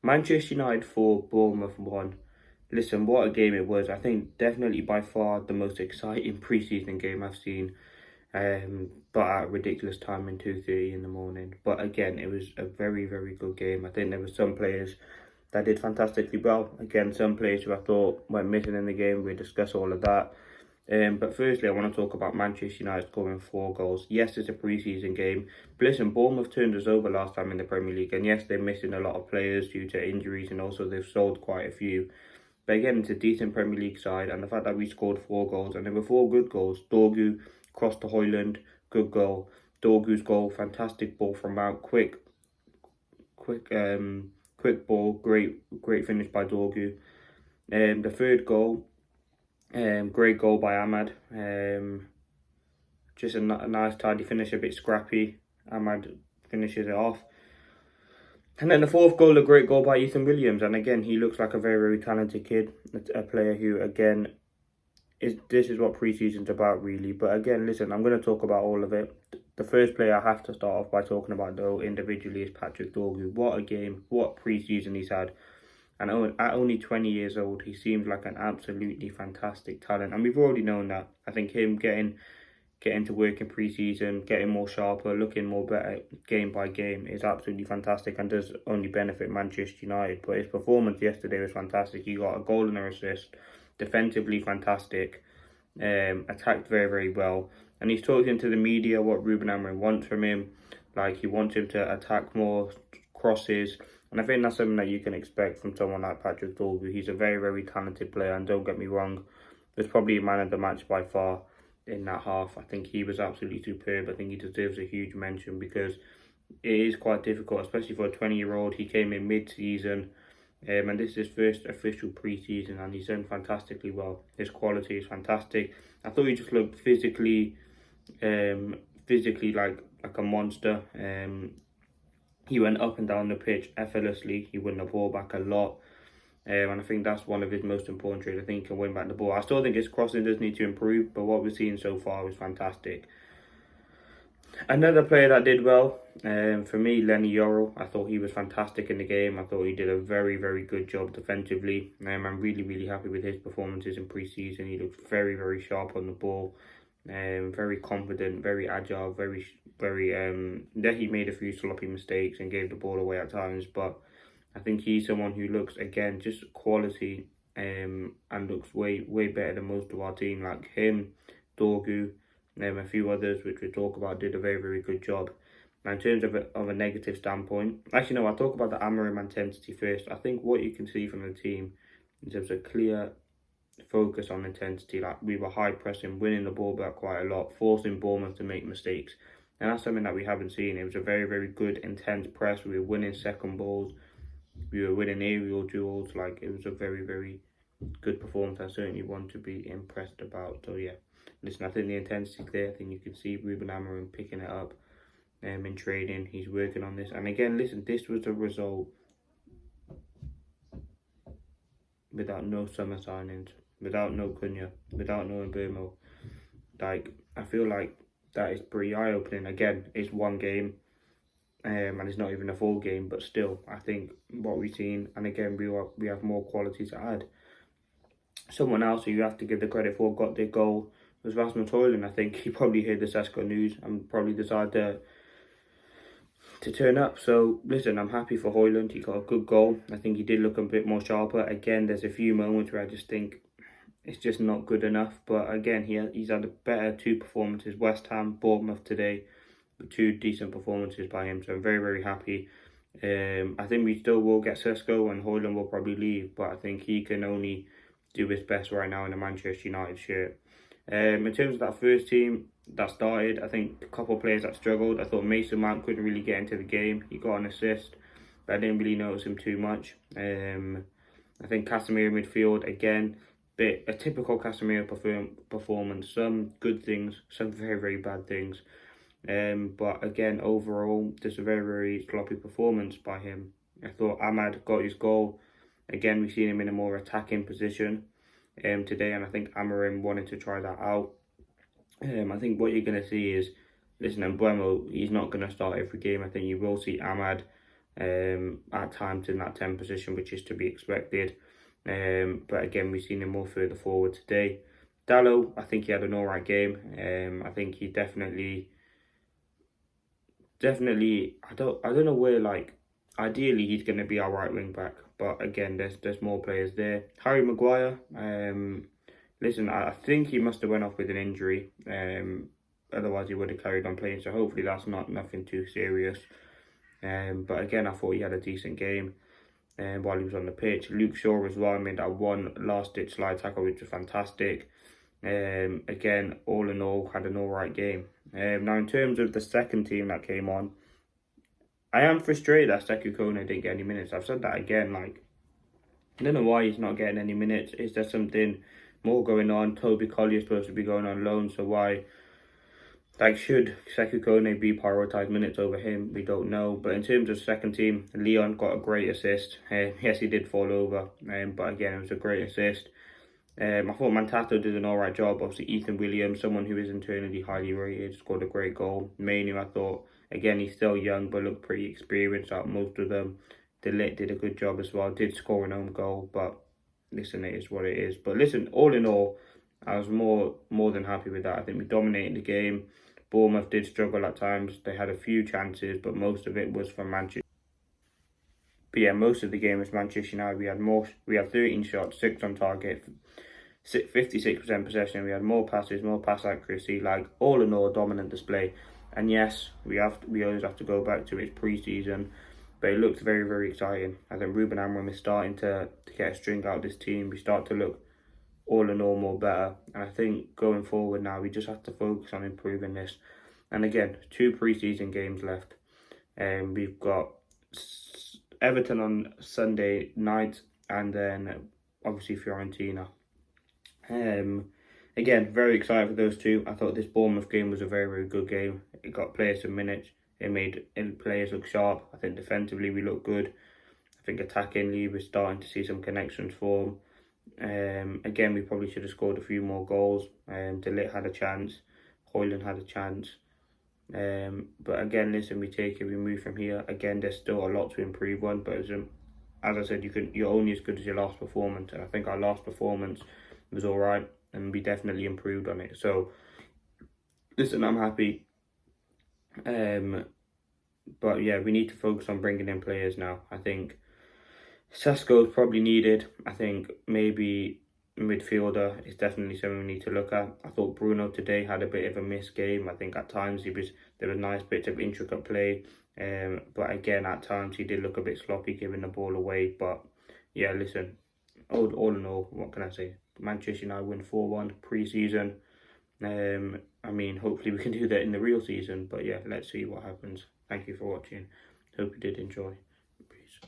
Manchester United 4, Bournemouth 1. Listen, what a game it was. I think definitely by far the most exciting pre-season game I've seen. But at a ridiculous time in 2:30 in the morning. But again, it was a very, very good game. I think there were some players that did fantastically well. Again, some players who I thought went missing in the game. We'll discuss all of that. But firstly, I want to talk about Manchester United scoring 4 goals. Yes, it's a pre-season game. But listen, Bournemouth turned us over last time in the Premier League. And yes, they're missing a lot of players due to injuries, and also they've sold quite a few. But again, it's a decent Premier League side. And the fact that we scored 4 goals, and there were 4 good goals. DORGU crossed to Højlund, good goal. DORGU's goal, fantastic ball from out, quick ball, great finish by DORGU. The third goal, great goal by Ahmad. Just a nice tidy finish, a bit scrappy. Ahmad finishes it off. And then the fourth goal, a great goal by Ethan Williams. And again, he looks like a very, very talented kid. A player who, again, this is what pre-season's about, really. But again, listen, I'm going to talk about all of it. The first player I have to start off by talking about, though, individually is Patrick DORGU. What a game, what pre-season he's had. And at only 20 years old, he seems like an absolutely fantastic talent. And we've already known that. I think him getting to work in pre-season, getting more sharper, looking more better game by game is absolutely fantastic and does only benefit Manchester United. But his performance yesterday was fantastic. He got a goal and an assist. Defensively fantastic, attacked very, very well, and he's talking to the media what Ruben Amorim wants from him. Like, he wants him to attack more, crosses, and I think that's something that you can expect from someone like Patrick DORGU. He's a very, very talented player, and don't get me wrong, was probably man of the match by far in that half. I think he was absolutely superb. I think he deserves a huge mention because it is quite difficult, especially for a 20-year-old. He came in mid-season. And this is his first official pre-season, and he's done fantastically well. His quality is fantastic. I thought he just looked physically like a monster. He went up and down the pitch effortlessly. He won the ball back a lot. And I think that's one of his most important traits. I think he can win back the ball. I still think his crossing does need to improve, but what we're seeing so far is fantastic. Another player that did well, for me, YORO. I thought he was fantastic in the game. I thought he did a very, very good job defensively. I'm really, really happy with his performances in pre-season. He looked very, very sharp on the ball, very confident, very agile, very. He made a few sloppy mistakes and gave the ball away at times, but I think he's someone who looks, again, just quality, and looks way, way better than most of our team. Like him, DORGU, a few others which we talk about did a very, very good job. Now, in terms of a negative standpoint, actually no, I'll talk about the Amorim intensity first. I think what you can see from the team in terms of clear focus on intensity, like we were high pressing, winning the ball back quite a lot, forcing Bournemouth to make mistakes, and that's something that we haven't seen. It was a very, very good intense press. We were winning second balls, we were winning aerial duels. Like, it was a very, very good performance. I certainly want to be impressed about. So yeah, listen, I think the intensity's there. I think you can see Ruben Amorim picking it up in training. He's working on this. And again, listen, this was a result without no summer signings, without no Cunha, without no Bournemouth. Like, I feel like that is pretty eye-opening. Again, it's one game, and it's not even a full game, but still, I think what we've seen, and again, we have more quality to add. Someone else who you have to give the credit for got the goal was Rasmus Højlund. I think he probably heard the Sesko news and probably decided to turn up. So listen, I'm happy for Højlund. He got a good goal. I think he did look a bit more sharper. Again, there's a few moments where I just think it's just not good enough. But again, he's had a better 2 performances. West Ham, Bournemouth today, 2 decent performances by him. So I'm very, very happy. I think we still will get Sesko, and Højlund will probably leave, but I think he can only do his best right now in the Manchester United shirt. In terms of that first team that started, I think a couple of players that struggled. I thought Mason Mount couldn't really get into the game. He got an assist, but I didn't really notice him too much. I think Casemiro midfield, again, a typical Casemiro performance. Some good things, some very, very bad things. But again, overall, just a very, very sloppy performance by him. I thought Ahmad got his goal. Again, we've seen him in a more attacking position today, and I think Amorim wanted to try that out. I think what you're going to see is, listen, Mbeumo, he's not going to start every game. I think you will see Ahmad at times in that 10 position, which is to be expected. But again, we've seen him more further forward today. Dallo, I think he had an alright game. I think he definitely, I don't know where, like, ideally he's going to be our right wing back, but again, there's more players there. Harry Maguire, listen, I think he must have went off with an injury. Otherwise he would have carried on playing. So hopefully that's nothing too serious. But again, I thought he had a decent game while he was on the pitch. Luke Shaw as well made that one last-ditch slide tackle, which was fantastic. Again, all in all, had an alright game. Now, in terms of the second team that came on, I am frustrated that Sekou Kone didn't get any minutes. I've said that again, like, I don't know why he's not getting any minutes. Is there something more going on? Toby Collier's supposed to be going on loan, so why? Like, should Sekou Kone be prioritised minutes over him? We don't know. But in terms of second team, Leon got a great assist. Yes, he did fall over, but again, it was a great assist. I thought Mantato did an alright job. Obviously, Ethan Williams, someone who is internally highly rated, scored a great goal. Manu, I thought, again, he's still young, but looked pretty experienced out of most of them. Delit did a good job as well. Did score an own goal, but listen, it is what it is. But listen, all in all, I was more than happy with that. I think we dominated the game. Bournemouth did struggle at times. They had a few chances, but most of it was from Manchester. But yeah, most of the game was Manchester United. We had 13 shots, 6 on target, 56% possession. We had more passes, more pass accuracy. Like, all in all, dominant display. And yes, we always have to go back to its pre-season, but it looks very, very exciting. I think Ruben Amorim is starting to get a string out of this team. We start to look all in all more better. And I think going forward now, we just have to focus on improving this. And again, 2 pre-season games left. We've got Everton on Sunday night, and then obviously Fiorentina. Again, very excited for those two. I thought this Bournemouth game was a very, very good game. It got players some minutes. It made players look sharp. I think defensively we looked good. I think attackingly we're starting to see some connections form. Again, we probably should have scored a few more goals. Delit had a chance. Hoyland had a chance. But again, listen, we take it, we move from here. Again, there's still a lot to improve on, but as I said, you're only as good as your last performance, and I think our last performance was alright, and we definitely improved on it. So listen, I'm happy. But yeah, we need to focus on bringing in players now. I think Sesko is probably needed. I think maybe midfielder is definitely something we need to look at. I thought Bruno today had a bit of a missed game. I think at times there were nice bits of intricate play, but again at times he did look a bit sloppy giving the ball away. But yeah, listen, all in all, what can I say? Manchester United win 4-1 pre-season. I mean, hopefully we can do that in the real season. But yeah, let's see what happens. Thank you for watching. Hope you did enjoy. Peace.